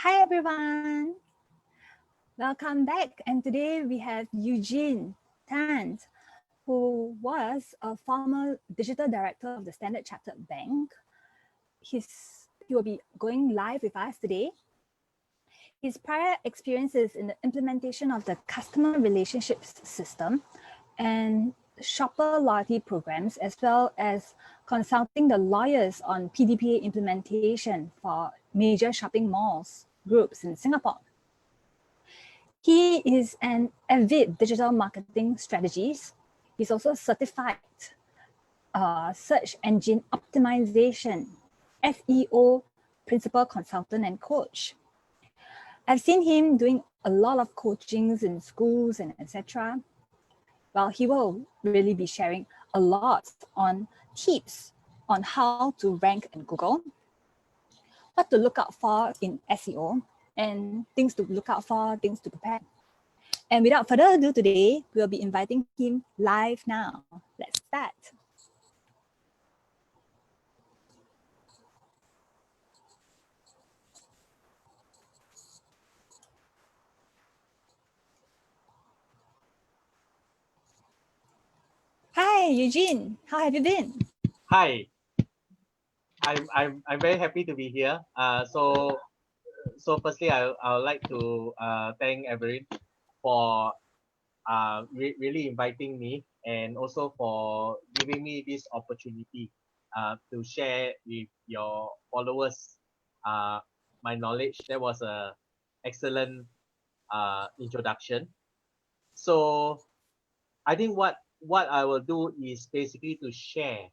Hi everyone, welcome back. And today we have Eugene Tan, who was a former digital director of the Standard Chartered Bank. He will be going live with us today. His prior experiences in the implementation of the customer relationships system and shopper loyalty programs, as well as consulting the lawyers on PDPA implementation for major shopping malls groups in Singapore. He is an avid digital marketing strategist. He's also certified search engine optimization, SEO principal consultant and coach. I've seen him doing a lot of coachings in schools and etc. Well, he will really be sharing a lot on tips on how to rank in Google, what to look out for in SEO, and things to look out for, things to prepare. And without further ado today, we'll be inviting him live now. Let's start. Hi, Eugene. How have you been? Hi, I'm very happy to be here. So firstly, I would like to thank Everett for really inviting me, and also for giving me this opportunity to share with your followers my knowledge. That was a excellent introduction. So I think what I will do is basically to share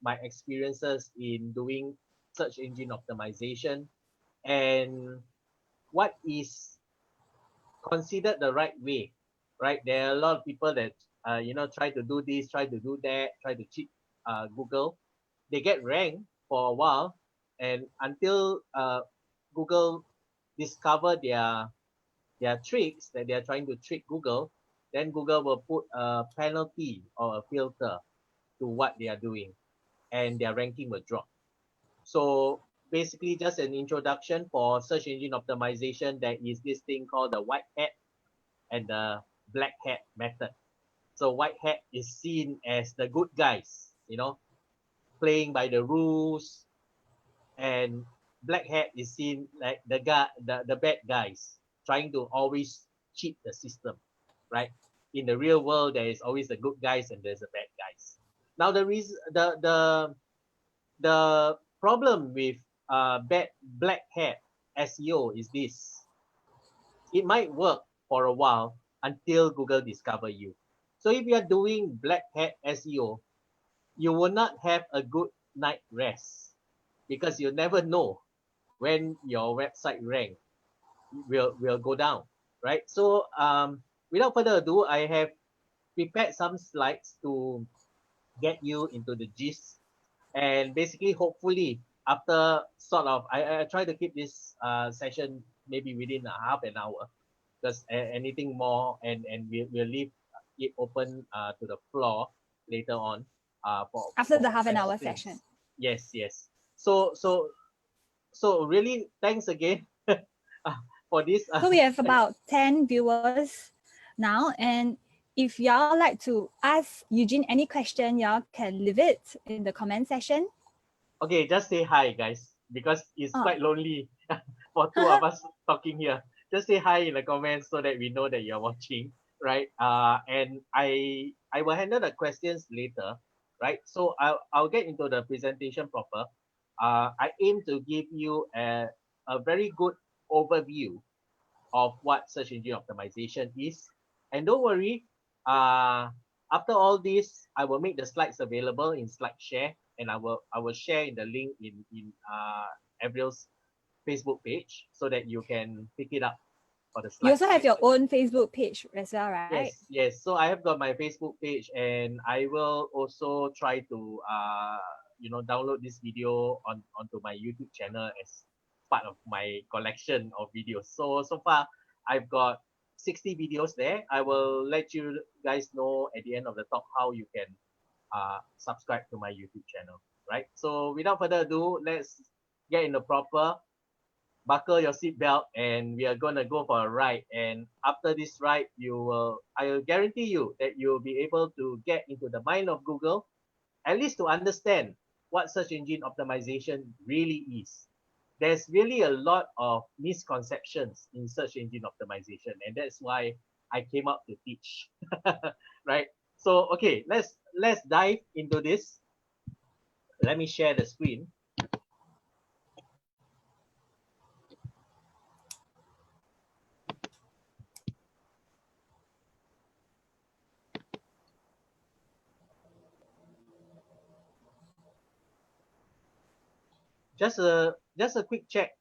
my experiences in doing search engine optimization and what is considered the right way, right? There are a lot of people that try to do this, try to do that, try to cheat Google. They get ranked for a while, and until Google discover their tricks that they are trying to trick Google, then Google will put a penalty or a filter to what they are doing, and their ranking will drop. So basically, just an introduction for search engine optimization. There is this thing called the white hat and the black hat method. So white hat is seen as the good guys, playing by the rules, and black hat is seen like the bad guys trying to always cheat the system, right? In the real world, there is always the good guys and there's the bad guys. Now the reason the problem with black hat SEO is this: it might work for a while until Google discover you. So if you are doing black hat SEO, you will not have a good night rest because you never know when your website rank will go down, right? So without further ado, I have prepared some slides to get you into the gist, and basically, hopefully, after sort of, I try to keep this session maybe within a half an hour, because anything more, and we'll leave it open to the floor later on After for the half an hour questions. session. Yes. So really, thanks again for this. So we have about 10 viewers now. And if y'all like to ask Eugene any question, y'all can leave it in the comment section. Okay, just say hi, guys, because it's quite lonely for two of us talking here. Just say hi in the comments so that we know that you're watching, right? And I will handle the questions later, right? So I'll get into the presentation proper. I aim to give you a very good overview of what search engine optimization is. And don't worry, after all this, I will make the slides available in SlideShare, and I will share in the link in Avril's Facebook page so that you can pick it up for the slides. You also have your own Facebook page as well, right? Yes. So I have got my Facebook page, and I will also try to download this video onto my YouTube channel as part of my collection of videos. So far, I've got 60 videos there. I will let you guys know at the end of the talk how you can subscribe to my YouTube channel, right? So without further ado, let's get in the proper buckle your seatbelt and we are gonna go for a ride. And after this ride, I will guarantee you that you'll be able to get into the mind of Google, at least to understand what search engine optimization really is. There's really a lot of misconceptions in search engine optimization, and that's why I came out to teach. Right? So okay, let's dive into this. Let me share the screen. Just a quick check.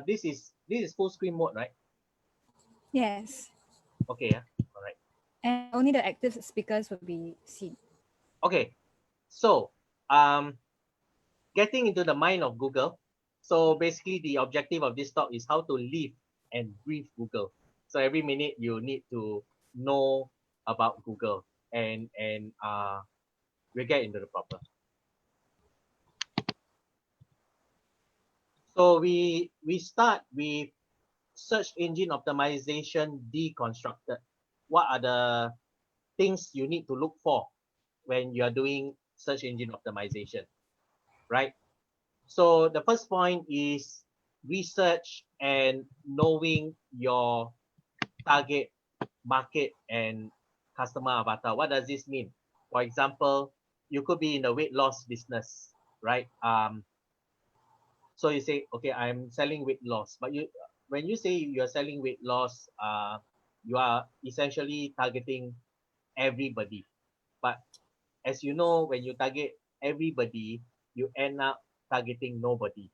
This is full screen mode, right? Yes. Okay, yeah. All right. And only the active speakers will be seen. Okay. So, getting into the mind of Google. So basically, the objective of this talk is how to live and breathe Google. So every minute you need to know about Google, and we'll get into the proper. So we start with search engine optimization deconstructed. What are the things you need to look for when you are doing search engine optimization, right? So the first point is research and knowing your target market and customer avatar. What does this mean? For example, you could be in the weight loss business, right? So you say, okay, I'm selling weight loss, but when you say you're selling weight loss, you are essentially targeting everybody. But as you know, when you target everybody, you end up targeting nobody.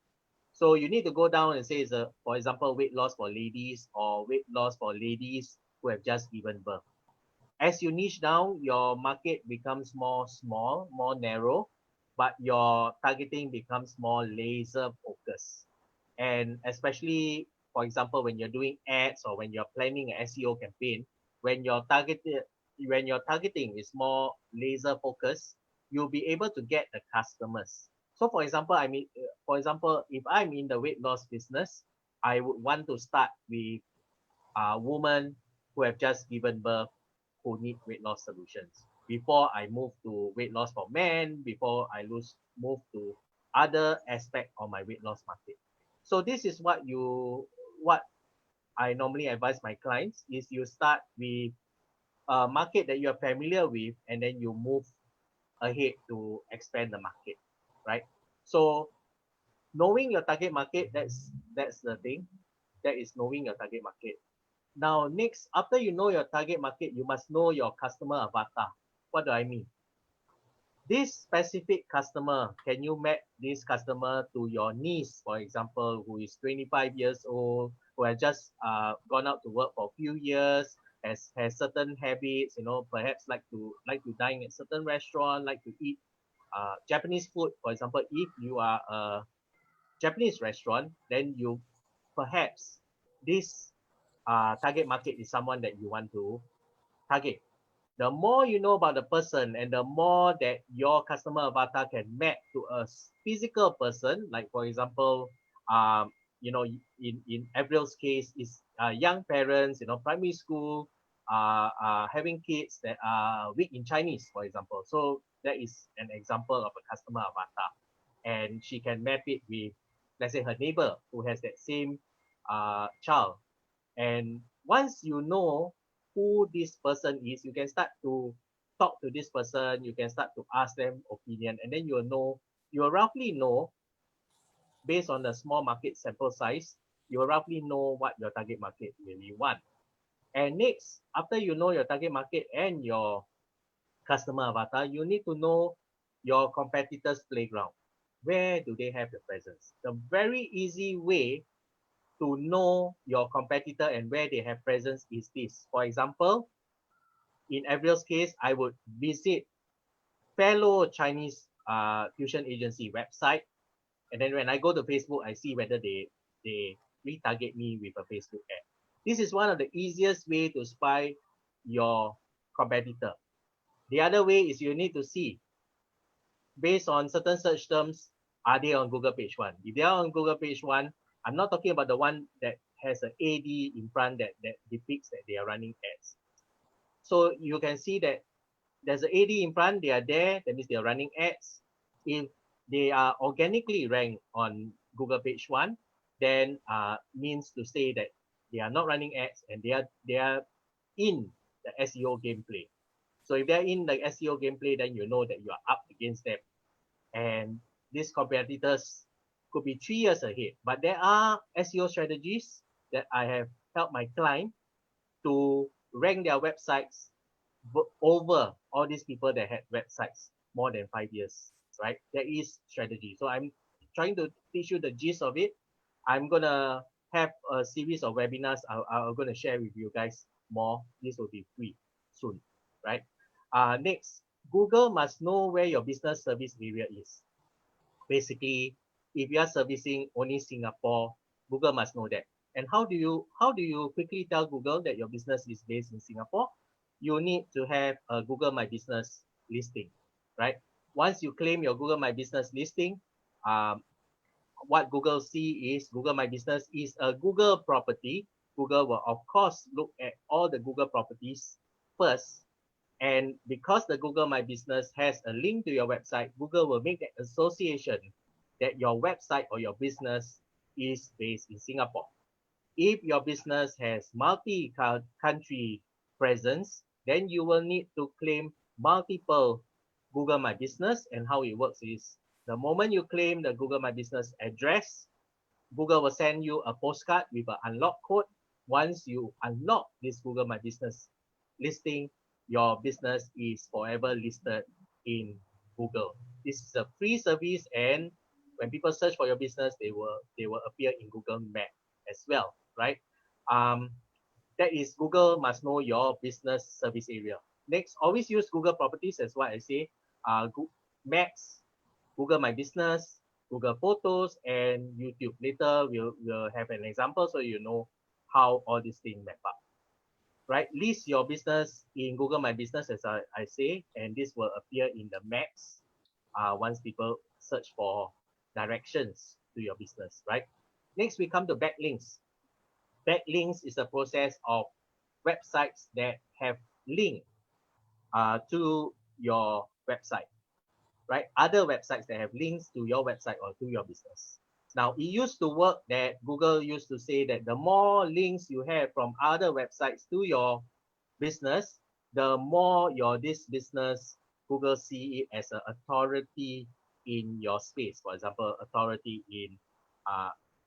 So you need to go down and say, for example, weight loss for ladies or weight loss for ladies who have just given birth. As you niche down, your market becomes more small, more narrow, but your targeting becomes more laser focused. And especially, for example, when you're doing ads or when you're planning an SEO campaign, when your targeting is more laser focused, you'll be able to get the customers. So for example, if I'm in the weight loss business, I would want to start with women who have just given birth who need weight loss solutions. Before I move to weight loss for men, before I move to other aspect of my weight loss market. So this is what I normally advise my clients is you start with a market that you're familiar with and then you move ahead to expand the market, right? So knowing your target market, that's the thing. That is knowing your target market. Now, next, after you know your target market, you must know your customer avatar. What do I mean? This specific customer, can you map this customer to your niece, for example, who is 25 years old, who has just gone out to work for a few years, has certain habits, perhaps like to dine at certain restaurant, like to eat Japanese food, for example. If you are a Japanese restaurant, then you perhaps this target market is someone that you want to target. The more you know about the person and the more that your customer avatar can map to a physical person, like for example, in April's case, is young parents, primary school, having kids that are weak in Chinese, for example. So that is an example of a customer avatar. And she can map it with, let's say, her neighbor who has that same child. And once you know who this person is, you can start to talk to this person, you can start to ask them opinion, and then you'll roughly know, based on the small market sample size, you'll roughly know what your target market really want. And next, after you know your target market and your customer avatar, you need to know your competitors' playground. Where do they have the presence? The very easy way to know your competitor and where they have presence is this. For example, in Avril's case, I would visit fellow Chinese tuition agency website, and then when I go to Facebook, I see whether they retarget me with a Facebook ad. This is one of the easiest way to spy your competitor. The other way is you need to see, based on certain search terms, are they on Google page one? If they are on Google page one, I'm not talking about the one that has an AD in front that depicts that they are running ads. So you can see that there's an AD in front, they are there, that means they are running ads. If they are organically ranked on Google page one, then means to say that they are not running ads and they are in the SEO gameplay. So if they're in the SEO gameplay, then you know that you are up against them. And these competitors could be 3 years ahead. But there are SEO strategies that I have helped my client to rank their websites over all these people that had websites more than 5 years, right? There is strategy. So I'm trying to teach you the gist of it. I'm going to have a series of webinars. I'm going to share with you guys more. This will be free soon, right? Next, Google must know where your business service area is. Basically, if you are servicing only Singapore, Google must know that. And how do you quickly tell Google that your business is based in Singapore? You need to have a Google My Business listing, right? Once you claim your Google My Business listing, what Google see is Google My Business is a Google property. Google will of course look at all the Google properties first. And because the Google My Business has a link to your website, Google will make that association that your website or your business is based in Singapore. If your business has multi-country presence, then you will need to claim multiple Google My Business. And how it works is the moment you claim the Google My Business address, Google will send you a postcard with an unlock code. Once you unlock this Google My Business listing, your business is forever listed in Google. This is a free service, and when people search for your business, they will appear in Google Map as well, right? That is Google must know your business service area. Next, always use Google Properties as what I say. Maps, Google My Business, Google Photos, and YouTube. Later, we'll have an example so you know how all these things map up. Right? List your business in Google My Business, as I say, and this will appear in the maps once people search for directions to your business, right? Next, we come to backlinks. Backlinks is a process of websites that have link to your website, right? Other websites that have links to your website or to your business. Now, it used to work that Google used to say that the more links you have from other websites to your business, the more this business, Google see it as an authority in your space. For example, authority in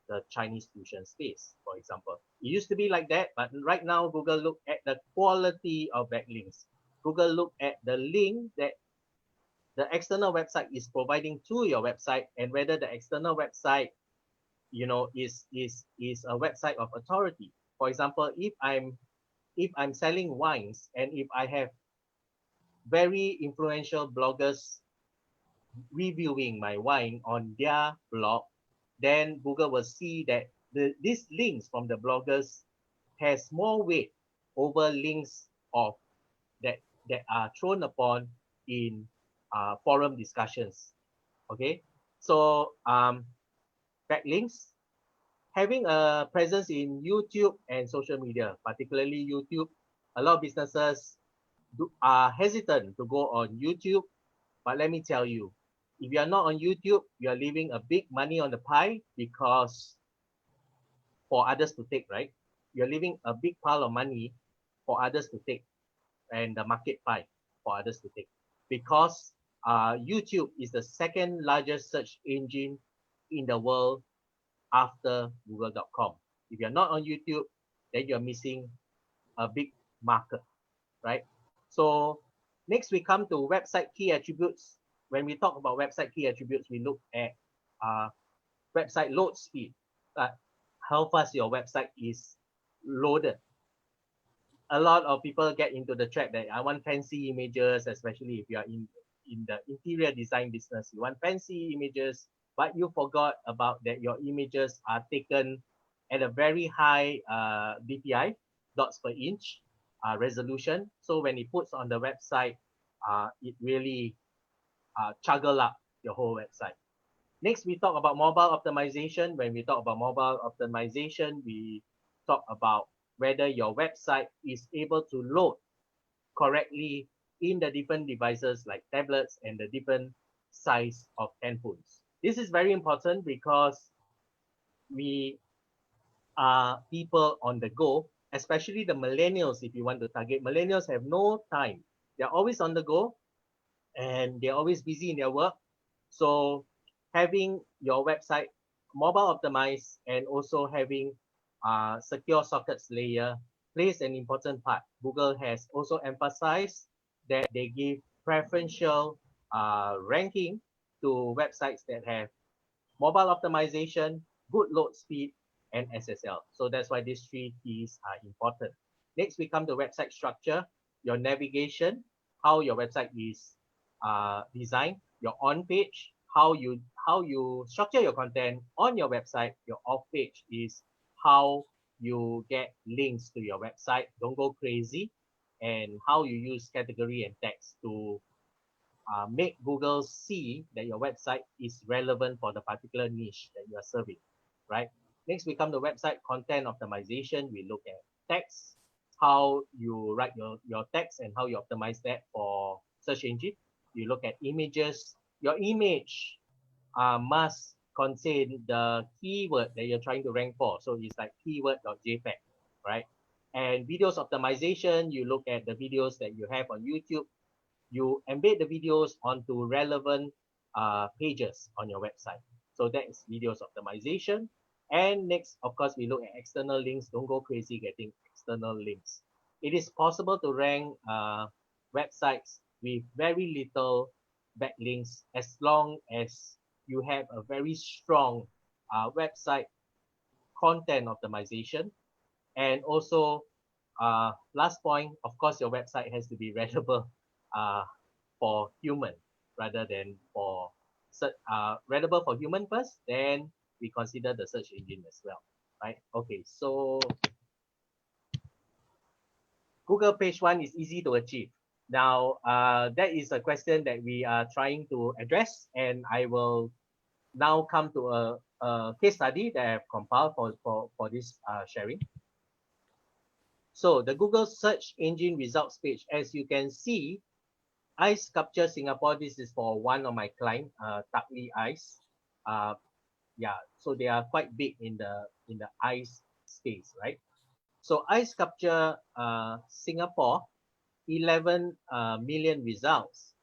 the Chinese fusion space, for example. It used to be like that, but right now, Google look at the quality of backlinks. Google look at the link that the external website is providing to your website, and whether the external website, is a website of authority. For example, if I'm selling wines and if I have very influential bloggers reviewing my wine on their blog, then Google will see that these links from the bloggers has more weight over links of that are thrown upon in forum discussions. Okay, so backlinks, having a presence in YouTube and social media, particularly YouTube. A lot of businesses are hesitant to go on YouTube, but let me tell you, if you are not on YouTube, you are leaving a big money on the pie because for others to take, right? You're leaving a big pile of money for others to take, and the market pie for others to take, because YouTube is the second largest search engine in the world after Google.com. If you're not on YouTube, then you're missing a big market, right? So next we come to website key attributes. When we talk about website key attributes, we look at website load speed, how fast your website is loaded. A lot of people get into the trap that I want fancy images, especially if you are in the interior design business. You want fancy images, but you forgot about that your images are taken at a very high DPI, dots per inch resolution. So when it puts on the website, it really juggle up your whole website. Next, we talk about mobile optimization. When we talk about mobile optimization, we talk about whether your website is able to load correctly in the different devices like tablets and the different size of handphones. This is very important because we are people on the go, especially the millennials. If you want to target millennials, have no time. They're always on the go and they're always busy in their work. So having your website mobile optimized and also having secure sockets layer plays an important part. Google has also emphasized that they give preferential ranking to websites that have mobile optimization, good load speed, and SSL. So that's why these three keys are important. Next, we come to website structure, your navigation, how your website is designed, your on page, how you structure your content on your website. Your off page is how you get links to your website. Don't go crazy, and how you use category and text to make Google see that your website is relevant for the particular niche that you are serving, right? Next, we come to website content optimization. We look at text, how you write your text and how you optimize that for search engine. You look at images. Your image must contain the keyword that you're trying to rank for. So it's like keyword.jpg, right? And videos optimization, you look at the videos that you have on YouTube, you embed the videos onto relevant pages on your website. So that is videos optimization. And next, of course, we look at external links. Don't go crazy getting external links. It is possible to rank websites with very little backlinks as long as you have a very strong website content optimization. And also, last point, of course, your website has to be readable uh, for human rather than for readable for human first, then we consider the search engine as well, right? Okay, so Google page one is easy to achieve. Now, that is a question that we are trying to address, and I will now come to a case study that I have compiled for this sharing. So the Google search engine results page, as you can see, Ice Sculpture Singapore, this is for one of my client, Takli Ice. Yeah, so they are quite big in the ice space, right? So Ice Sculpture Singapore, 11 million results.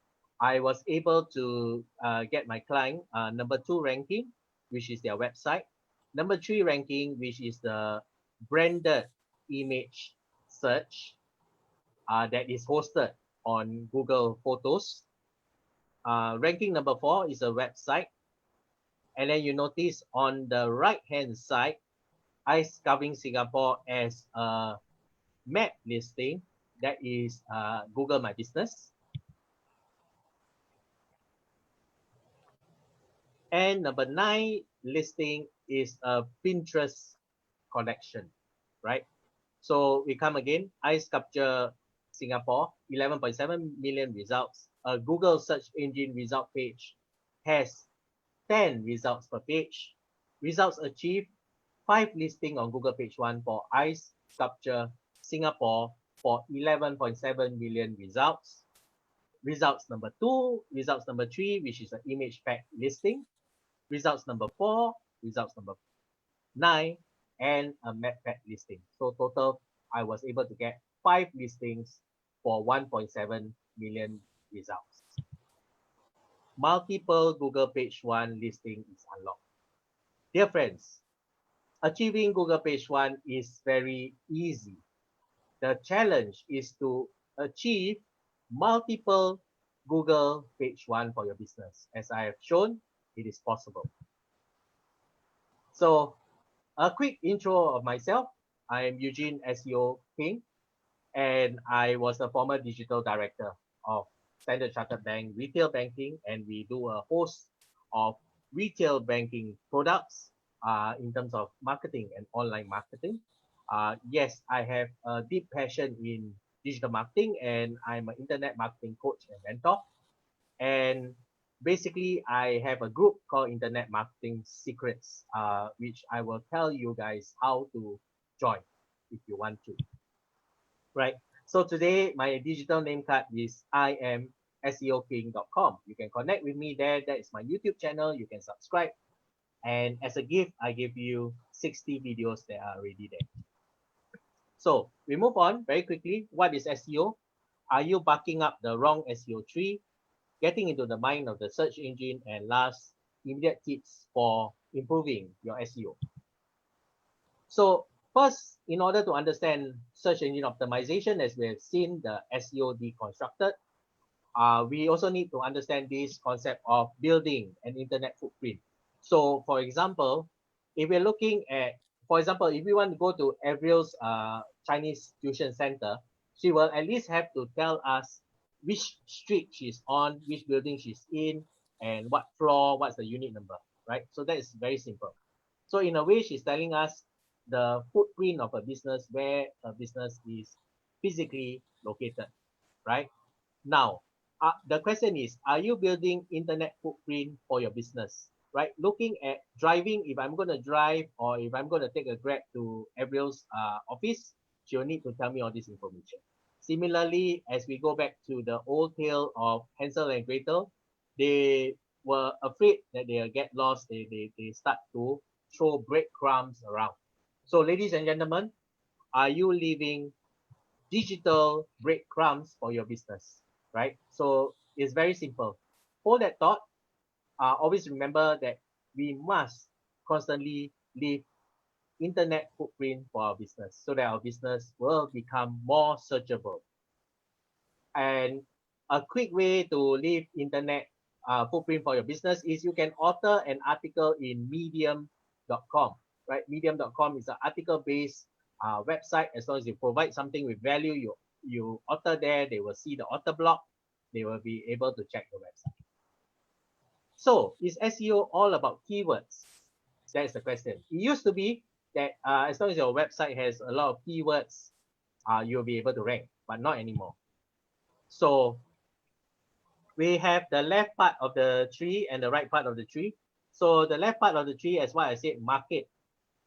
I was able to get my client number 2 ranking, which is their website. Number 3 ranking, which is the branded image search that is hosted on Google Photos. Ranking number 4 is a website. And then you notice on the right-hand side, Ice Carving Singapore as a map listing. That is Google My Business. And number 9 listing is a Pinterest collection, right? So we come again, Ice Sculpture Singapore, 11.7 million results. A Google search engine result page has 10 results per page. Results achieved, 5 listing on Google page 1 for Ice Sculpture Singapore for 11.7 million results. Results number 2, results number 3, which is an image pack listing. Results number 4, results number 9, and a map pack listing. So total, I was able to get 5 listings for 1.7 million results. Multiple Google page 1 listing is unlocked. Dear friends, achieving Google page 1 is very easy. The challenge is to achieve multiple Google page 1 for your business. As I have shown, it is possible. So a quick intro of myself. I am Eugene SEO King, and I was a former digital director of Standard Chartered Bank Retail Banking, and we do a host of retail banking products in terms of marketing and online marketing. Yes, I have a deep passion in digital marketing, and I'm an internet marketing coach and mentor. And basically, I have a group called Internet Marketing Secrets, which I will tell you guys how to join if you want to, right? So today, my digital name card is imseoking.com. You can connect with me there. That is my YouTube channel. You can subscribe. And as a gift, I give you 60 videos that are already there. So we move on very quickly. What is SEO? Are you barking up the wrong SEO tree? Getting into the mind of the search engine, and last, immediate tips for improving your SEO. So first, in order to understand search engine optimization, as we have seen the SEO deconstructed, we also need to understand this concept of building an internet footprint. So for example, if we're looking at, for example, if we want to go to Avril's Chinese tuition center, she will at least have to tell us which street she's on, which building she's in, and what floor, what's the unit number, right? So that is very simple. So in a way, she's telling us the footprint of a business, where a business is physically located, right? Now, the question is, are you building internet footprint for your business, right? Looking at driving, if I'm going to drive or if I'm going to take a Grab to Avril's office, she'll need to tell me all this information. Similarly, as we go back to the old tale of Hansel and Gretel, they were afraid that they'll get lost. They start to throw breadcrumbs around. So ladies and gentlemen, are you leaving digital breadcrumbs for your business, right? So it's very simple. Hold that thought. Always remember that we must constantly leave internet footprint for our business so that our business will become more searchable. And a quick way to leave internet footprint for your business is you can author an article in medium.com, right? Medium.com is an article-based website. As long as you provide something with value, you author there, they will see the author blog, they will be able to check the website. So is SEO all about keywords? That is the question. It used to be that as long as your website has a lot of keywords, you'll be able to rank, but not anymore. So we have the left part of the tree and the right part of the tree. So the left part of the tree, as what I said, market.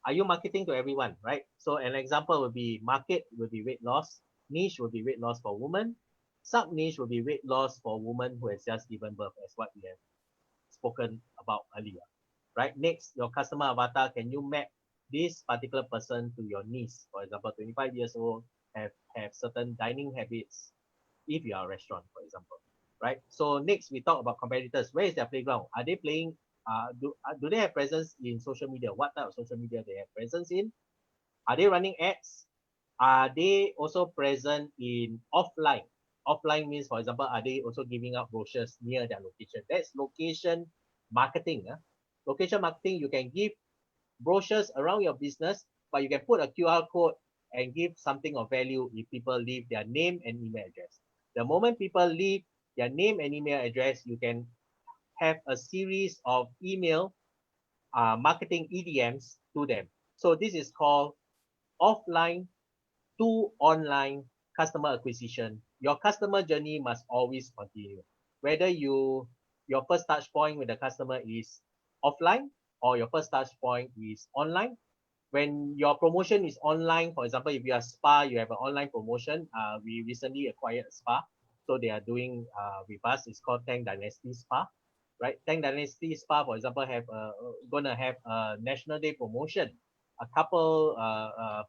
Are you marketing to everyone, right? So an example would be market will be weight loss, niche will be weight loss for women, sub niche will be weight loss for women who has just given birth, as what we have spoken about earlier, right? Next, your customer avatar, can you map this particular person to your niche? For example, 25 years old, have certain dining habits, if you are a restaurant, for example, right? So next, we talk about competitors. Where is their playground? Are they playing? Do they have presence in social media? What type of social media they have presence in? Are they running ads? Are they also present in offline? Offline means, for example, are they also giving out brochures near their location? That's location marketing. Location marketing, you can give brochures around your business, but you can put a QR code and give something of value if people leave their name and email address. The moment people leave their name and email address, you can have a series of email marketing EDMs to them. So this is called offline to online customer acquisition. Your customer journey must always continue. Whether your first touch point with the customer is offline or your first touch point is online. When your promotion is online, for example, if you are spa, you have an online promotion. We recently acquired a spa, so they are doing with us. It's called Tang Dynasty Spa, right? Tang Dynasty Spa, for example, have gonna have a National Day promotion, a couple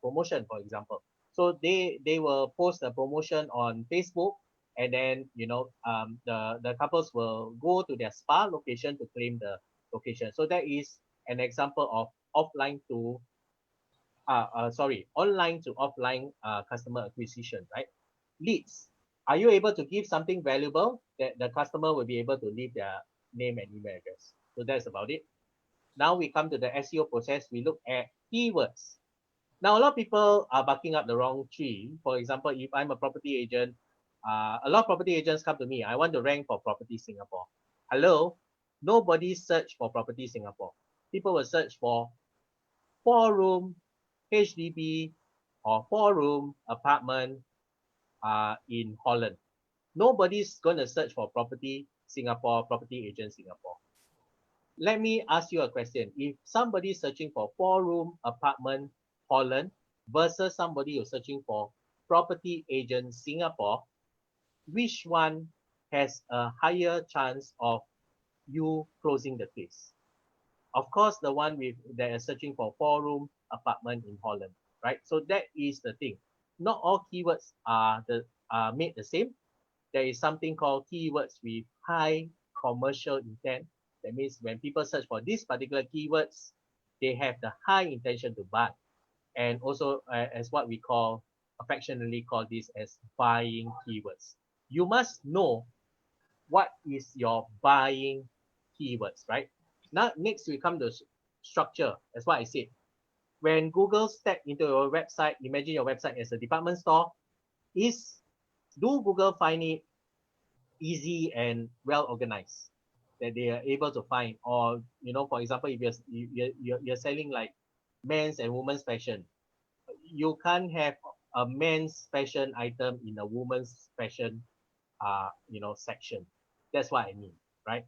promotion, for example. So they will post a promotion on Facebook, and then the couples will go to their spa location to claim the location. So that is an example of offline to online to offline customer acquisition, right? Leads. Are you able to give something valuable that the customer will be able to leave their name and email address? So that's about it. Now we come to the SEO process. We look at keywords. Now, a lot of people are barking up the wrong tree. For example, if I'm a property agent, a lot of property agents come to me. I want to rank for property Singapore. Hello? Nobody search for property Singapore. People will search for 4-room HDB or 4-room apartment in Holland. nobody's going to search for property Singapore, property agent Singapore. Let me ask you a question. If somebody is searching for 4-room apartment Holland versus somebody who's searching for property agent Singapore, which one has a higher chance of you closing the case? Of course, the one that is searching for 4-room apartment in Holland, right? So that is the thing. Not all keywords are made the same. There is something called keywords with high commercial intent. That means when people search for these particular keywords, they have the high intention to buy. And also as what we affectionately call this as buying keywords. You must know what is your buying keywords, right? Now, next we come to structure. That's what I said. When Google step into your website, imagine your website as a department store. Do Google find it easy and well organized that they are able to find? Or, for example, if you're selling like men's and women's fashion, you can't have a men's fashion item in a woman's fashion section. That's what I mean, right?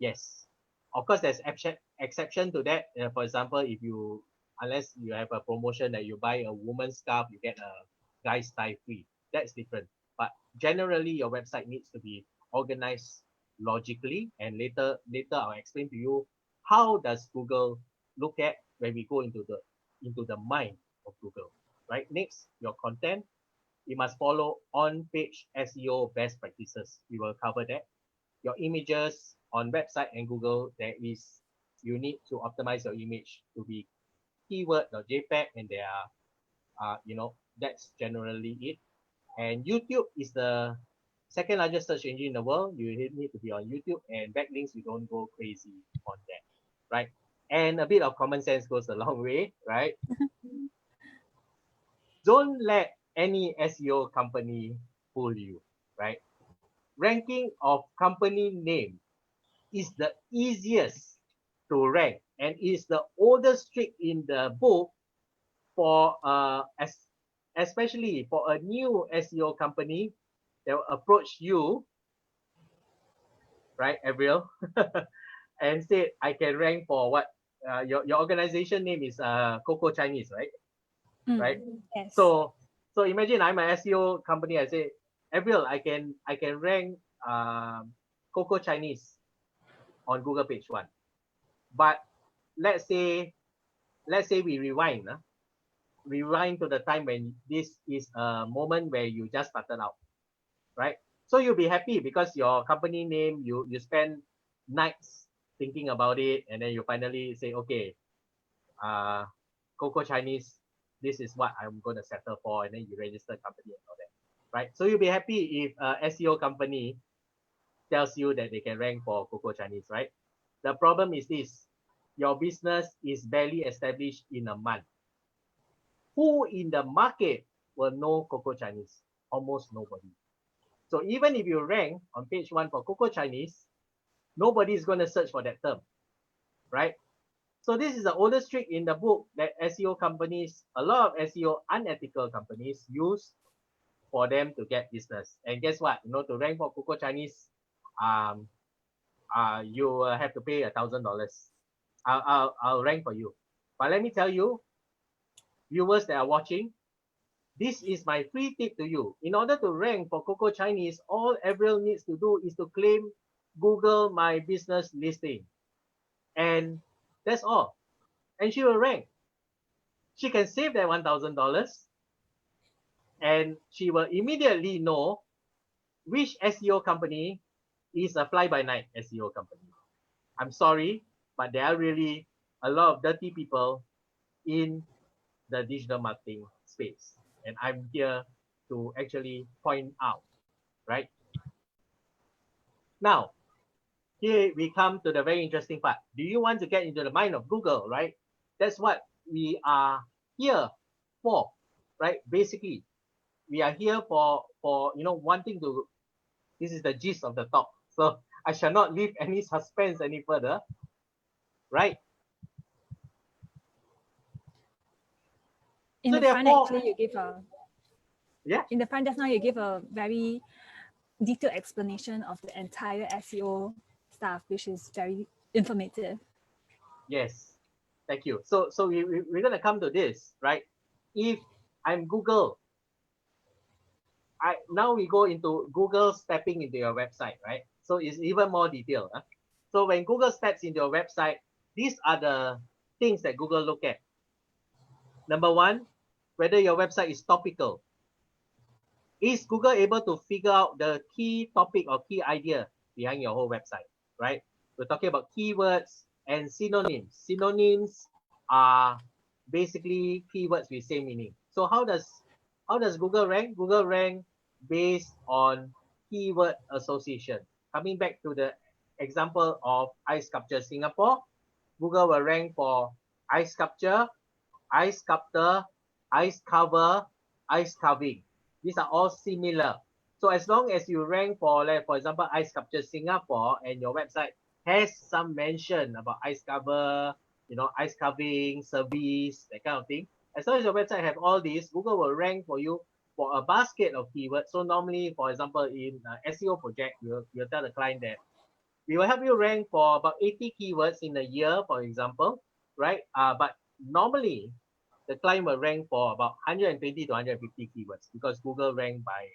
Yes, of course there's exception to that. For example, unless you have a promotion that you buy a woman's scarf, you get a guy's tie free. That's different. But generally, your website needs to be organized logically. And later I'll explain to you how does Google look at when we go into the mind of Google. Right? Next, your content. You must follow on-page SEO best practices. We will cover that. Your images on website and Google, you need to optimize your image to be keyword.jpg, and there are, that's generally it. And YouTube is the second largest search engine in the world. You need to be on YouTube, and backlinks, you don't go crazy on that, right? And a bit of common sense goes a long way, right? Don't let any SEO company fool you, right? Ranking of company name is the easiest to rank and is the oldest trick in the book for especially for a new SEO company that will approach you, right, Avril, and say, I can rank for what your organization name is Coco Chinese, right? Right? Yes. So imagine I'm an SEO company. I say, Avril, I can rank Coco Chinese on Google page 1. But let's say we rewind to the time when this is a moment where you just started out, right? So you'll be happy because your company name, you spend nights thinking about it, and then you finally say, okay, Coco Chinese, this is what I'm going to settle for, and then you register company and all that, right? So you'll be happy if a SEO company tells you that they can rank for Coco Chinese, right? The problem is this: your business is barely established in a month. Who in the market will know Coco Chinese? Almost nobody. So even if you rank on page 1 for Coco Chinese, nobody is going to search for that term, right? So this is the oldest trick in the book that SEO companies, a lot of SEO unethical companies use for them to get business. And guess what? To rank for Coco Chinese, you have to pay $1,000. I'll rank for you. But let me tell you, viewers that are watching, this is my free tip to you. In order to rank for Coco Chinese, all Avril needs to do is to claim Google My Business listing. And that's all. And she will rank. She can save that $1,000, and she will immediately know which SEO company is a fly-by-night SEO company. I'm sorry, but there are really a lot of dirty people in the digital marketing space. And I'm here to actually point out, right? Now, here we come to the very interesting part. Do you want to get into the mind of Google, right? That's what we are here for, right? Basically, we are here for wanting to, this is the gist of the talk. So I shall not leave any suspense any further, right? In So the front, actually, you give a... Yeah. In the front just now, you give a very detailed explanation of the entire SEO stuff, which is very informative. Yes. Thank you. So we're gonna come to this, right? If I'm Google, now we go into Google stepping into your website, right? So it's even more detailed. Huh? So when Google steps into your website, these are the things that Google look at. Number one, whether your website is topical. Is Google able to figure out the key topic or key idea behind your whole website, right? We're talking about keywords and synonyms. Synonyms are basically keywords with same meaning. So how does Google rank? Google rank based on keyword association. Coming back to the example of ice sculpture Singapore, Google will rank for ice sculpture, ice sculptor, ice cover, ice carving. These are all similar. So as long as you rank for, like, for example, ice sculpture Singapore and your website has some mention about ice cover, ice carving, service, that kind of thing. As long as your website have all these, Google will rank for you for a basket of keywords. So normally, for example, in SEO project, you'll tell the client that we will help you rank for about 80 keywords in a year, for example, right? But normally, the client will rank for about 120 to 150 keywords because Google rank by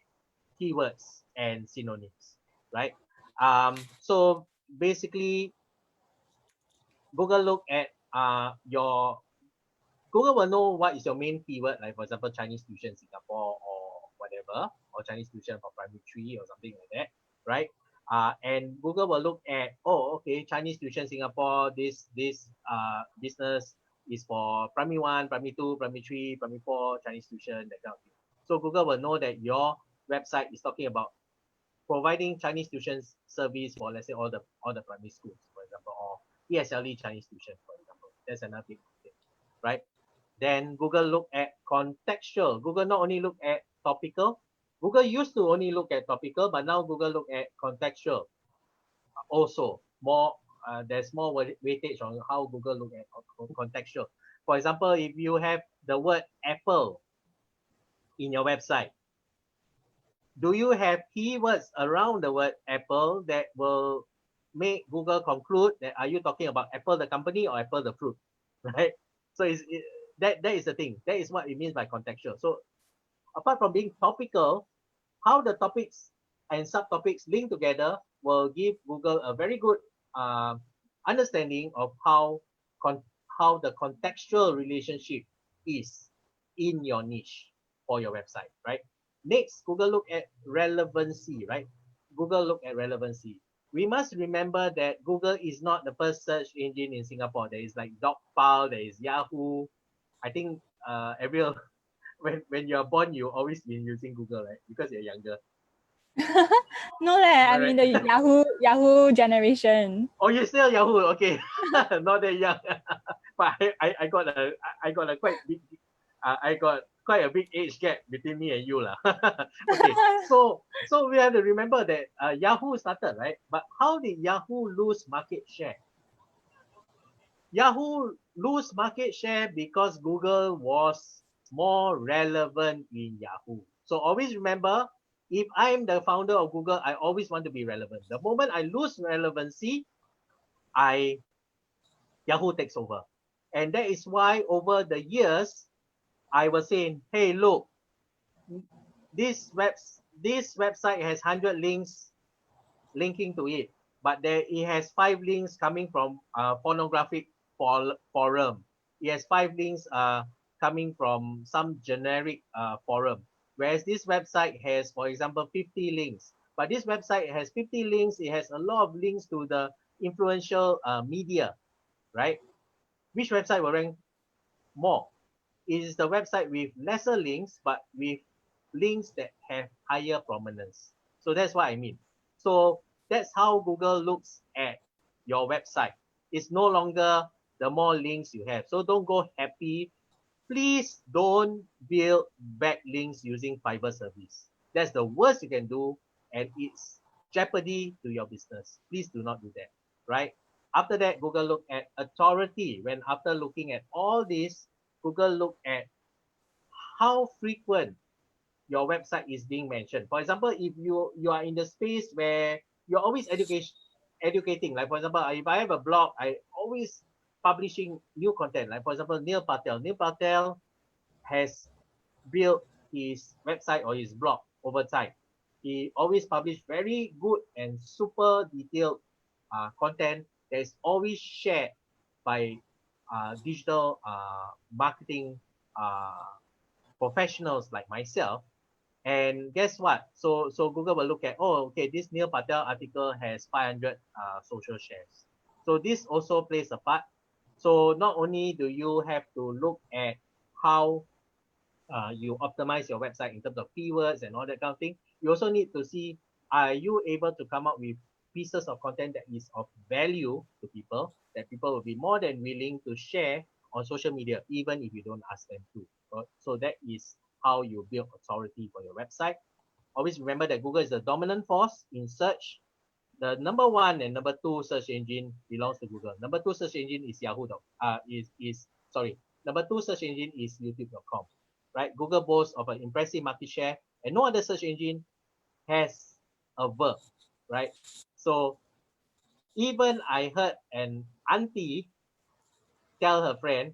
keywords and synonyms, right? So basically, Google look at your Google will know what is your main keyword, like for example, Chinese tuition Singapore or whatever, or Chinese tuition for primary 3 or something like that, right? And Google will look at, oh, okay, Chinese tuition Singapore, this business is for primary 1, primary 2, primary 3, primary 4, Chinese tuition, that kind of thing. So Google will know that your website is talking about providing Chinese tuition service for, let's say, all the primary schools, for example, or ESLE Chinese tuition, for example. That's another big thing, right? Then Google look at contextual. Google not only look at topical. Google used to only look at topical, but now Google look at contextual also. There's more weightage on how Google look at contextual. For example, if you have the word Apple in your website, do you have keywords around the word Apple that will make Google conclude that are you talking about Apple the company or Apple the fruit, right? So that is the thing. That is what it means by contextual. So apart from being topical, how the topics and subtopics link together will give Google a very good understanding of how the contextual relationship is in your niche for your website, right? Next, Google look at relevancy, right? Google look at relevancy. We must remember that Google is not the first search engine in Singapore. There is like Dogpile, there is Yahoo. I think Ariel, when you're born, you always been using Google, right? Because you're younger. No, I mean the Yahoo generation. Oh, you're still Yahoo, okay? Not that young, but I got a quite big, I got quite a big age gap between me and you, lah. Okay, so we have to remember that Yahoo started, right? But how did Yahoo lose market share? Yahoo lose market share because Google was more relevant in Yahoo. So always remember, if I'm the founder of Google, I always want to be relevant. The moment I lose relevancy, Yahoo takes over. And that is why over the years, I was saying, hey, look, this website has 100 links linking to it, but it has 5 links coming from pornographic forum. It has 5 links coming from some generic forum. Whereas this website has, for example, 50 links. But this website has 50 links. It has a lot of links to the influential media, right? Which website will rank more? It is the website with lesser links, but with links that have higher prominence. So that's what I mean. So that's how Google looks at your website. It's no longer the more links you have. So don't go happy. Please don't build backlinks using Fiverr service. That's the worst you can do, and it's jeopardy to your business. Please do not do that, right? After that, Google look at authority. When after looking at all this, Google look at how frequent your website is being mentioned. For example, if you are in the space where you're always educating, like for example, if I have a blog, I always publishing new content. Like for example, Neil Patel. Neil Patel has built his website or his blog over time. He always publish very good and super detailed content that is always shared by digital marketing professionals like myself. And guess what? So Google will look at, oh, okay, this Neil Patel article has 500 social shares. So this also plays a part. So not only do you have to look at how you optimize your website in terms of keywords and all that kind of thing, you also need to see, are you able to come up with pieces of content that is of value to people, that people will be more than willing to share on social media, even if you don't ask them to. So that is how you build authority for your website. Always remember that Google is the dominant force in search. The number one and number two search engine belongs to Google. Number two search engine is Yahoo. Number two search engine is YouTube.com. Right? Google boasts of an impressive market share, and no other search engine has a verb. Right? So even I heard an auntie tell her friend,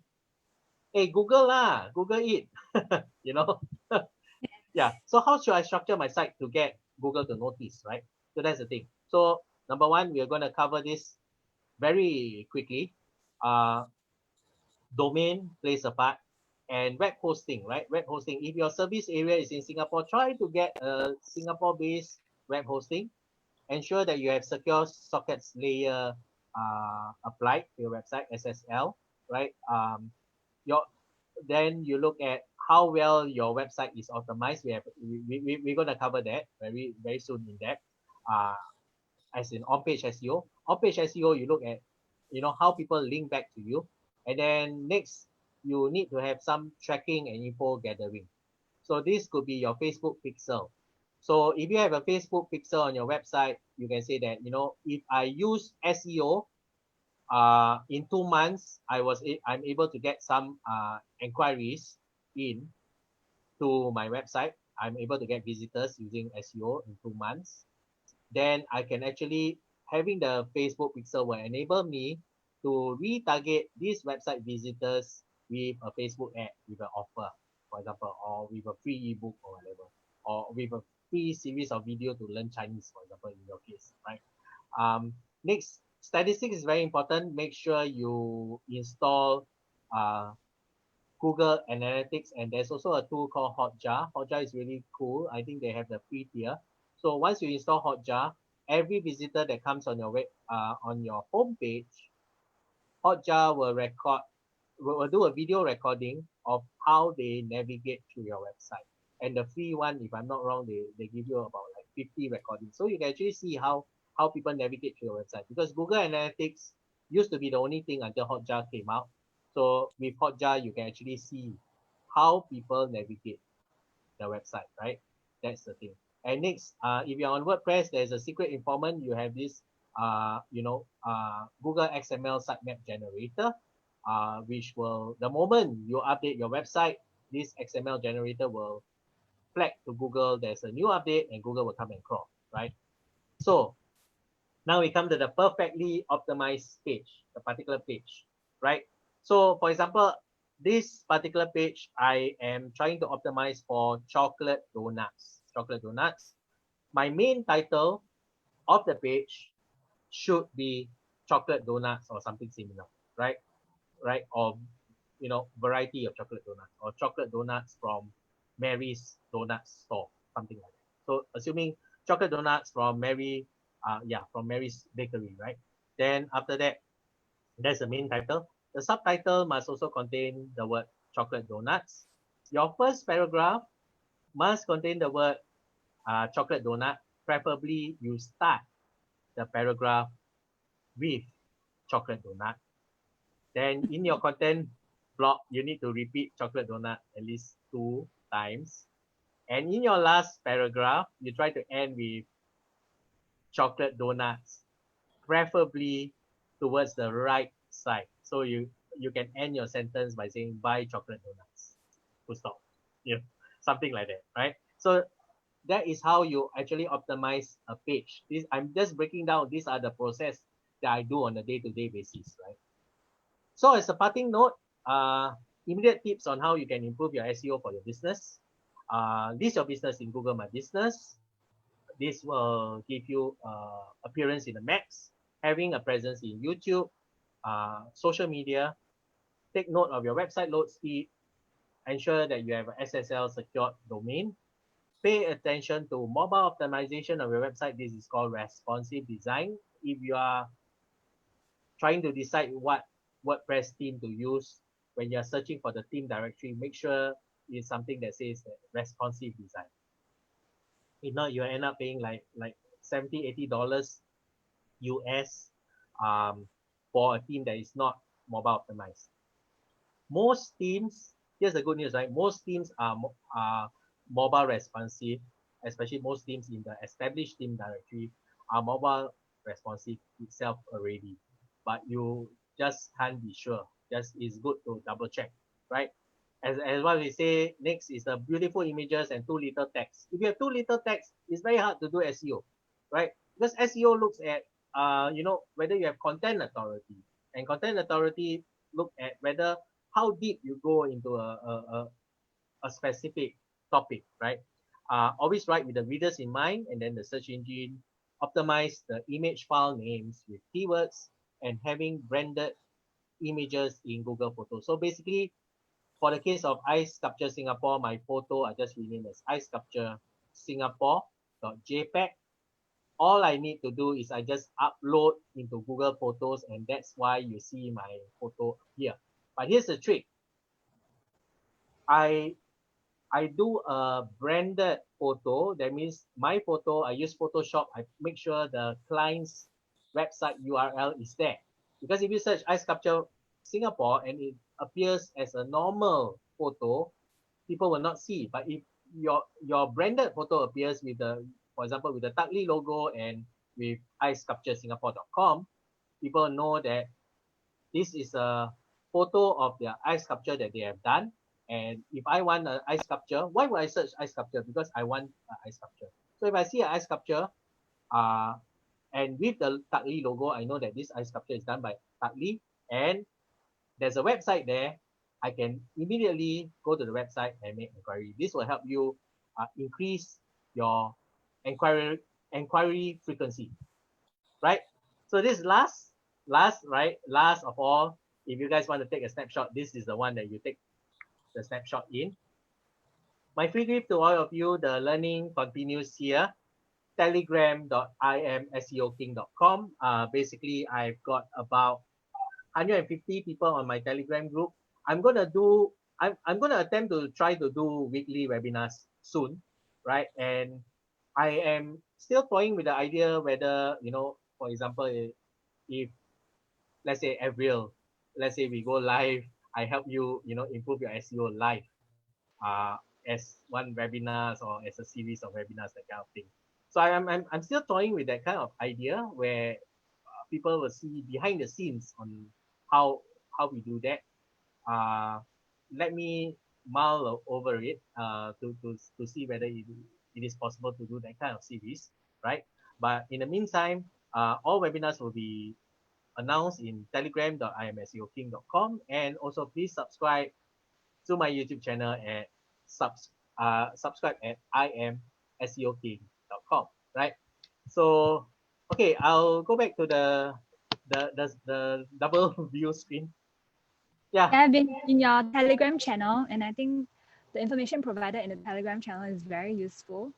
"Hey, Google lah, Google it," you know. Yeah. So how should I structure my site to get Google to notice, right? So that's the thing. So number one, we are going to cover this very quickly. Domain plays a part, and web hosting, right? Web hosting. If your service area is in Singapore, try to get a Singapore-based web hosting. Ensure that you have secure sockets layer applied to your website, SSL, right? Then you look at how well your website is optimized. We're going to cover that very soon in depth. As in on-page SEO. On-page SEO, you look at how people link back to you, and then next you need to have some tracking and info gathering. So this could be your Facebook pixel. So if you have a Facebook pixel on your website, you can say that if I use SEO in 2 months, I'm able to get some inquiries in to my website. I'm able to get visitors using SEO in 2 months. Then I can actually, having the Facebook pixel will enable me to retarget these website visitors with a Facebook ad, with an offer, for example, or with a free ebook or whatever, or with a free series of video to learn Chinese, for example, in your case, right? Next, statistics is very important. Make sure you install Google Analytics, and there's also a tool called Hotjar. Hotjar is really cool. I think they have the free tier. So once you install Hotjar, every visitor that comes on your on your homepage, Hotjar will do a video recording of how they navigate through your website. And the free one, if I'm not wrong, they give you about like 50 recordings. So you can actually see how people navigate through your website. Because Google Analytics used to be the only thing until Hotjar came out. So with Hotjar, you can actually see how people navigate the website, right? That's the thing. And next, if you're on WordPress, there's a secret informant. You have this, Google XML sitemap generator, which will, the moment you update your website, this XML generator will flag to Google there's a new update, and Google will come and crawl, right? So now we come to the perfectly optimized page, the particular page, right? So for example, this particular page, I am trying to optimize for chocolate donuts. Chocolate donuts. My main title of the page should be chocolate donuts or something similar, right? Right? Or, variety of chocolate donuts, or chocolate donuts from Mary's Donuts store, something like that. So assuming chocolate donuts from from Mary's Bakery, right? Then after that, that's the main title. The subtitle must also contain the word chocolate donuts. Your first paragraph must contain the word chocolate donut. Preferably, you start the paragraph with chocolate donut. Then in your content block, you need to repeat chocolate donut at least 2 times. And in your last paragraph, you try to end with chocolate donuts, preferably towards the right side. So you can end your sentence by saying buy chocolate donuts. Full stop. Something like that, right? So that is how you actually optimize a page. This I'm just breaking down. These are the process that I do on a day-to-day basis, right? So as a parting note, immediate tips on how you can improve your SEO for your business. List your business in Google My Business. This will give you appearance in the maps, having a presence in YouTube, social media. Take note of your website load speed. Ensure that you have an SSL secured domain. Pay attention to mobile optimization of your website. This is called responsive design. If you are trying to decide what WordPress theme to use when you're searching for the theme directory, make sure it's something that says responsive design. If not, you end up paying like $70-$80 US for a theme that is not mobile optimized. Most themes, here's the good news, right? Most themes are mobile responsive, especially most themes in the established theme directory are mobile responsive itself already. But you just can't be sure. Just it's good to double check, right? As what we say, next is the beautiful images and too little text. If you have too little text, it's very hard to do SEO, right? Because SEO looks at whether you have content authority, and content authority look at whether how deep you go into a specific topic, right? Always write with the readers in mind, and then the search engine optimize the image file names with keywords and having branded images in Google Photos. So basically, for the case of Ice Sculpture Singapore, my photo I just renamed as Ice Sculpture Singapore.jpg. All I need to do is I just upload into Google Photos, and that's why you see my photo here. But here's the trick. I do a branded photo. That means my photo, I use Photoshop. I make sure the client's website URL is there. Because if you search Ice Sculpture Singapore and it appears as a normal photo, people will not see. But if your branded photo appears with the, for example, with the Tutley logo and with icesculpturesingapore.com, people know that this is a photo of their ice sculpture that they have done. And if I want an ice sculpture, why would I search ice sculpture? Because I want an ice sculpture. So if I see an ice sculpture, and with the Tutley logo, I know that this ice sculpture is done by Tutley, and there's a website there. I can immediately go to the website and make inquiry. This will help you increase your inquiry frequency, right? So this last of all, if you guys want to take a snapshot, this is the one that you take the snapshot in. My free gift to all of you, the learning continues here. Telegram.imseoking.com. Basically, I've got about 150 people on my Telegram group. I'm gonna attempt to try to do weekly webinars soon, right? And I am still toying with the idea whether, for example, if let's say Avril, let's say we go live, I help you, improve your SEO live, as one webinars or as a series of webinars, that kind of thing. So I'm still toying with that kind of idea where people will see behind the scenes on how we do that. Let me mull over it to see whether it is possible to do that kind of series, right? But in the meantime, all webinars will be announced in telegram.imseoking.com, and also please subscribe to my YouTube channel at subscribe at imseoking.com, right? So okay, I'll go back to the double view screen. Yeah. I've been in your Telegram channel, and I think the information provided in the Telegram channel is very useful.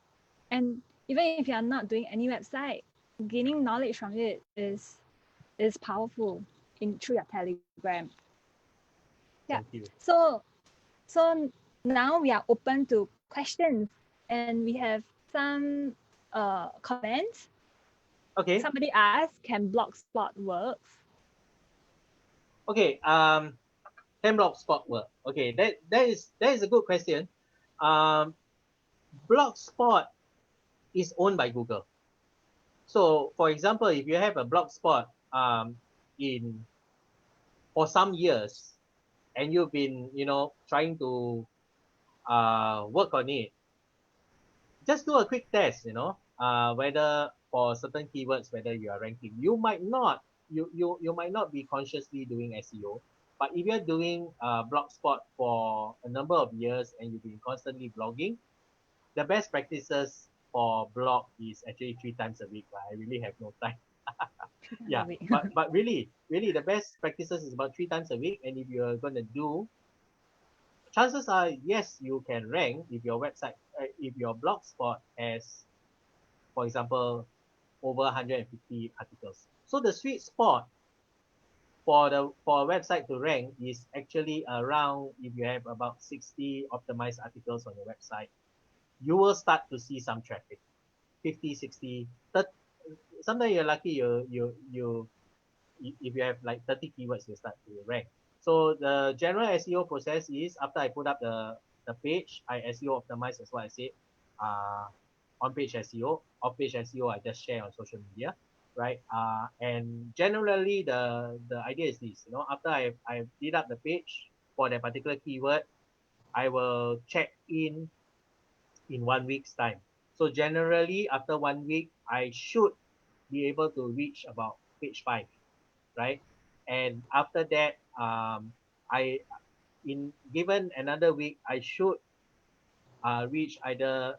And even if you're not doing any website, gaining knowledge from it is powerful through your Telegram. Yeah. Thank you. So now we are open to questions, and we have some comments. Okay. Somebody asked, can Blogspot work? Okay. Can Blogspot work? Okay, that is a good question. Blogspot is owned by Google. So, for example, if you have a Blogspot for some years, and you've been trying to work on it, just do a quick test, whether for certain keywords, whether you are ranking. You might not be consciously doing SEO, but if you're doing Blogspot for a number of years and you've been constantly blogging, the best practices for blog is actually 3 times a week, but I really have no time. Yeah, but really the best practices is about 3 times a week. And if you're going to do, chances are, yes, you can rank if your website, if your blog spot has, for example, over 150 articles. So the sweet spot for a website to rank is actually around, if you have about 60 optimized articles on your website, you will start to see some traffic. 50, 60, 30, sometimes you're lucky, if you have like 30 keywords, you start to rank. So the general SEO process is, after I put up the page, I SEO optimize, as what I said, on-page SEO, off-page SEO, I just share on social media, right? And generally the idea is this, after I did up the page for that particular keyword, I will check in 1 week's time. So generally after 1 week, I should be able to reach about page 5, right? And after that, I in given another week, I should reach either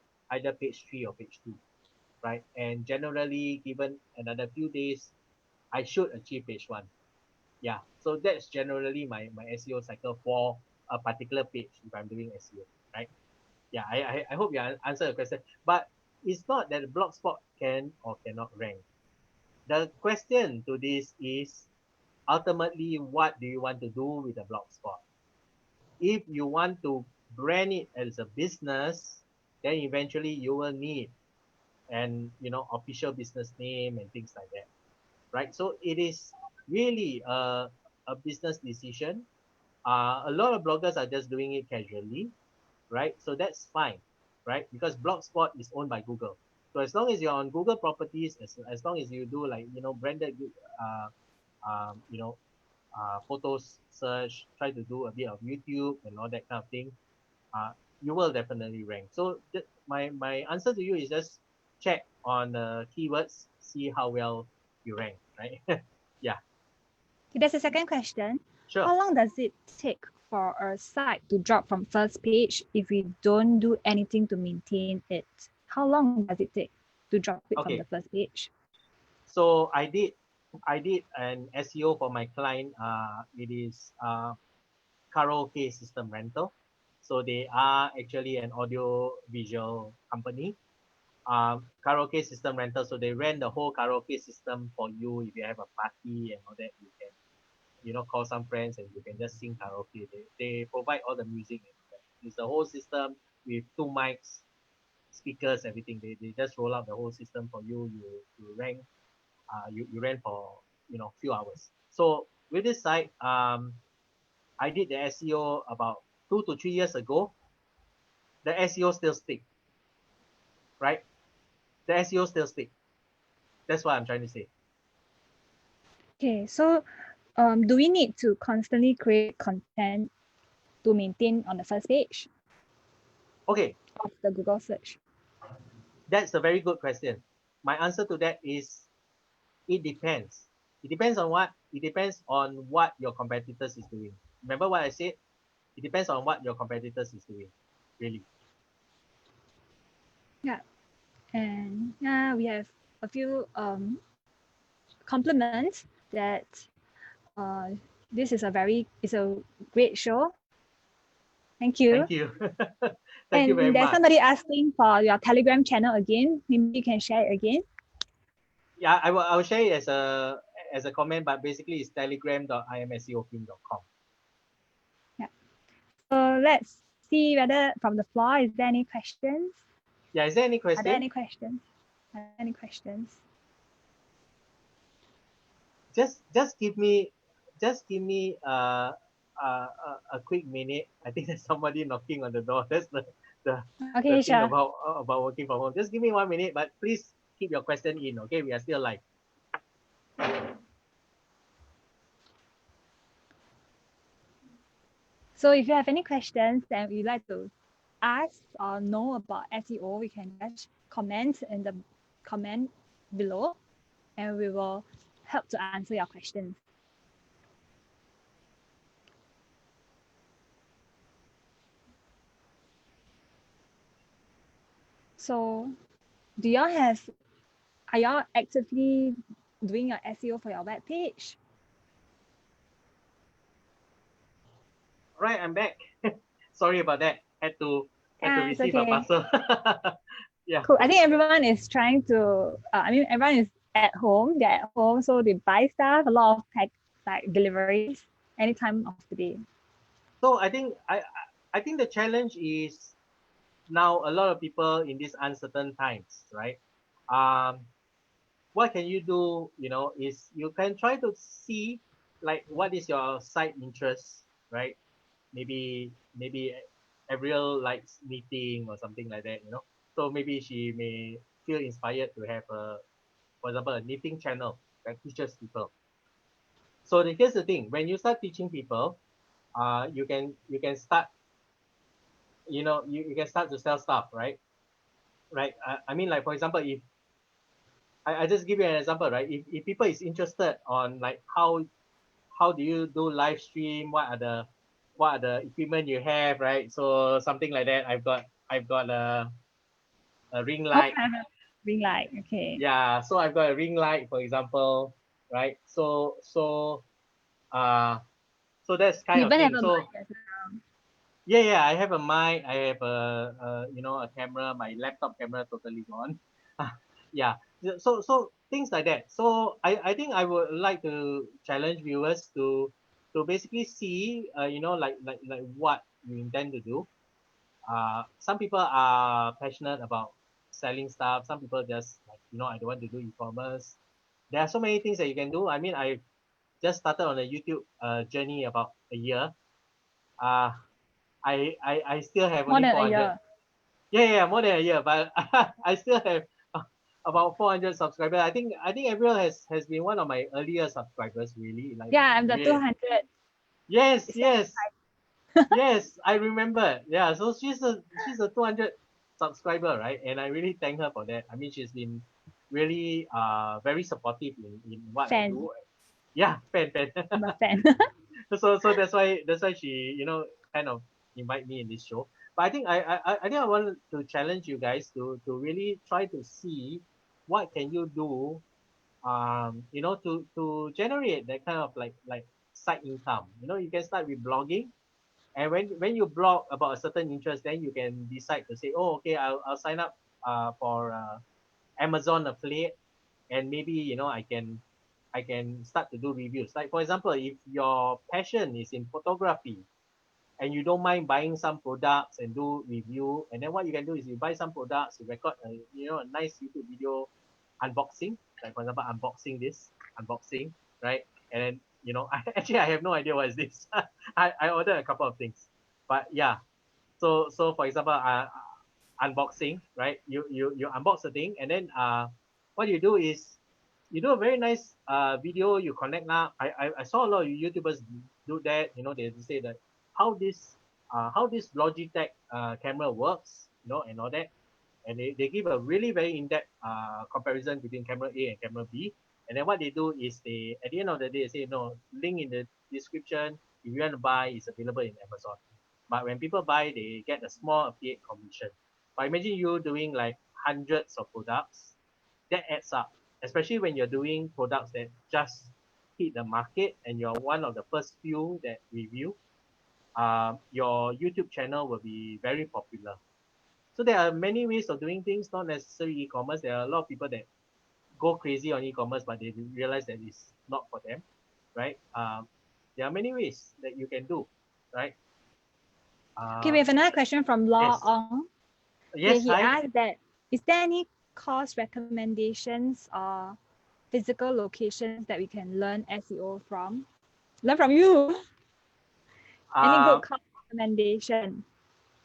page 3 or page 2, right? And generally, given another few days, I should achieve page 1. Yeah, so that's generally my SEO cycle for a particular page if I'm doing SEO, right? Yeah, I hope you answer the question. But it's not that Blogspot can or cannot rank. The question to this is, ultimately, what do you want to do with the Blogspot? If you want to brand it as a business, then eventually you will need an official business name and things like that, right? So it is really a business decision. A lot of bloggers are just doing it casually, right? So that's fine, right? Because Blogspot is owned by Google. So as long as you're on Google properties, as long as you do, like, branded, photos search, try to do a bit of YouTube and all that kind of thing, you will definitely rank. So my answer to you is just check on the keywords, see how well you rank, right? Yeah, There's a second question. sure. How long does it take for a site to drop from first page if we don't do anything to maintain it? How long does it take to drop it from Okay, the first page? so I did an SEO for my client. It is Karaoke System Rental. So they are actually an audio visual company. Karaoke System Rental. So they rent the whole karaoke system for you. If you have a party and all that, you can, call some friends and you can just sing karaoke. They provide all the music and all that. It's the whole system with 2 mics, speakers, everything. They just roll out the whole system for you. You rank, you rent for few hours. So with this site, I did the SEO about 2 to 3 years ago. The SEO still stick, right? The SEO still stick. That's what I'm trying to say. Okay, so do we need to constantly create content to maintain on the first page Okay, of the Google search? that's a very good question. My answer to that is, it depends. It depends on what? It depends on what your competitors is doing. Remember what I said? It depends on what your competitors is doing, really. Yeah, and yeah, we have a few compliments that this is a great show. Thank you. Thank you. Thank you very And there's much. somebody asking for your Telegram channel again. Maybe you can share it again. Yeah, I will share it as a comment, but basically it's telegram.imseoking.com. Yeah. So let's see whether from the floor, is there any questions? Yeah, is there any question? Are there any questions? Are there any questions? Just give me a quick minute. I think there's somebody knocking on the door. That's the Okay, thing sure. about working from home. Just give me 1 minute, but please keep your question in. Okay, we are still live. So if you have any questions and you'd like to ask or know about SEO, we can just comment in the comment below, and we will help to answer your questions. So, are y'all actively doing your SEO for your web page? Right, I'm back. Sorry about that. Had to Yeah, it's receive a okay. parcel. Yeah. Cool. I think everyone is trying to. Everyone is at home. They're at home, so they buy stuff. A lot of like deliveries any time of the day. So I think the challenge is now a lot of people in these uncertain times, right? Um, what can you do? You know, is you can try to see like what is your side interest, right? Maybe Avril likes knitting or something like that, you know. So maybe she may feel inspired to have for example, a knitting channel that teaches people. So here's the thing: when you start teaching people, you can start, you know, you can start to sell stuff, right? Right. I mean, like for example, if I just give you an example, right? If people is interested on like how do you do live stream, what are the equipment you have, right? So something like that. I've got a ring Oh, light. I have a ring light. Okay. Yeah, so I've got a ring light, for example, right? Uh so that's You kind of even have thing. a So mic as well. yeah, I have a mic, I have a you know, a camera, my laptop camera totally gone. Yeah, so things like that. So I think I would like to challenge viewers to basically see, you know, like what you intend to do. Some people are passionate about selling stuff. Some people just like, you know, I don't want to do e-commerce. There are so many things that you can do. I mean, I just started on a YouTube journey about a year. Uh, I still have More only than a 400. year. Yeah, more than a year, but I still have about 400 subscribers. I think Avril has been one of my earlier subscribers, really. Like, Yeah, I'm the really. 200. Yes, It's yes. Yes, I remember. Yeah, so she's a 200 subscriber, right? And I really thank her for that. I mean, she's been really very supportive in what I fan. do. Yeah, fan. I'm a fan. So that's why she, you know, kind of invite me in this show. But I think I think I want to challenge you guys to really try to see what can you do, you know, to generate that kind of like side income. You know, you can start with blogging, and when you blog about a certain interest, then you can decide to say, oh, okay, I'll sign up for Amazon affiliate, and maybe, you know, I can start to do reviews. Like for example, if your passion is in photography and you don't mind buying some products and do review, and then what you can do is you buy some products, you record a, you know, a nice YouTube video unboxing, like for example, unboxing, right? And then, you know, I have no idea what is this. I ordered a couple of things, but yeah. So for example, unboxing, right? You unbox the thing, and then what you do is you do a very nice video. You connect up. I saw a lot of YouTubers do that. You know, they say that how this Logitech camera works, you know, and all that. And they give a really very in-depth comparison between camera A and camera B. And then what they do is they, at the end of the day, they say, no, link in the description. If you want to buy, it's available in Amazon. But when people buy, they get a small affiliate commission. But imagine you doing like hundreds of products, that adds up, especially when you're doing products that just hit the market and you're one of the first few that review. Your YouTube channel will be very popular. So there are many ways of doing things, not necessarily e-commerce. There are a lot of people that go crazy on e-commerce, but they realize that it's not for them, right? There are many ways that you can do, right? Okay, we Uh, have another question from Law yes, Ong. Okay, yes, he hi. asked that is there any course recommendations or physical locations that we can learn SEO from? Learn from you. Any good Uh, course recommendation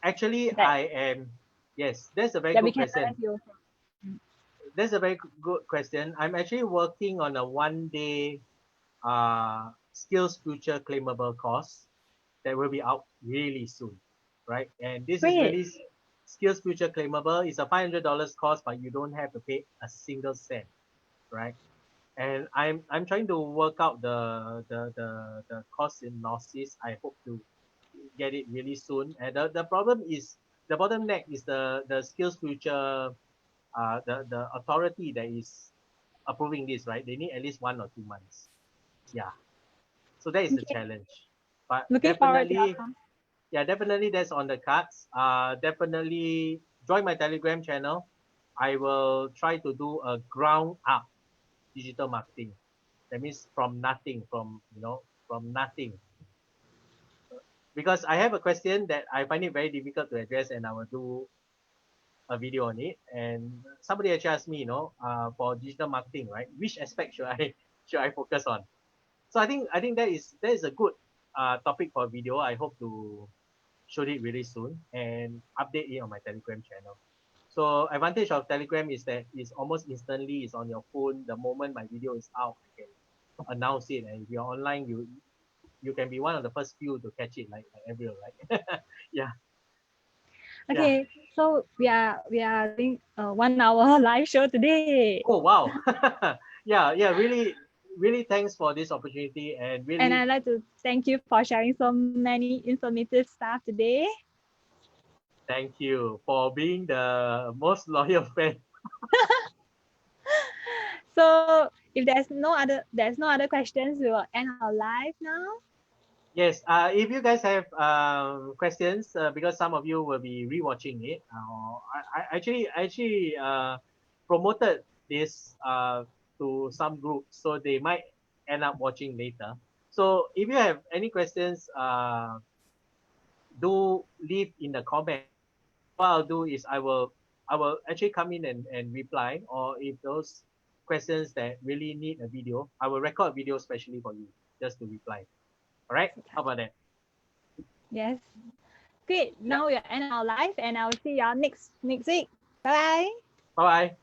actually, that I am. Yes, that's a very we good can learn question. SEO from? That's a very good question. I'm actually working on a 1 day skills future claimable course that will be out really soon. right? And this is Great. really Skills Future claimable. It's a $500 cost, but you don't have to pay a single cent, right? And I'm trying to work out the cost analysis. I hope to get it really soon. And the problem is the bottleneck is the Skills Future the authority that is approving this, right? They need at least 1 or 2 months. Yeah. So that is the Okay. challenge. But Looking forward to your definitely, yeah, definitely that's on the cards. Definitely join my Telegram channel. I will try to do a ground up digital marketing. That means from nothing, from nothing. Because I have a question that I find it very difficult to address, and I will do a video on it. And somebody actually asked me, for digital marketing, right? Which aspect should I should I focus on? So I think that is a good topic for a video. I hope to shoot it really soon and update it on my Telegram channel. So advantage of Telegram is that it's almost instantly, it's on your phone. The moment my video is out, I can announce it. And if you're online, you can be one of the first few to catch it, like Avril, right? Yeah, yeah. Okay, so we are doing a 1 hour live show today. Oh wow. Yeah, yeah. Really, really. Thanks for this opportunity, and And really I'd like to thank you for sharing so many informative stuff today. thank you for being the most loyal fan. So if there's no other questions, we will end our live now. Yes. If you guys have questions, because some of you will be rewatching it, I actually promoted this to some groups, so they might end up watching later. So if you have any questions, do leave in the comment. What I'll do is I will actually come in and reply, or if those questions that really need a video, I will record a video specially for you just to reply. All right? How about that? Yes. Great. Yeah. Now we end our live, and I will see y'all next week. Bye. Bye bye.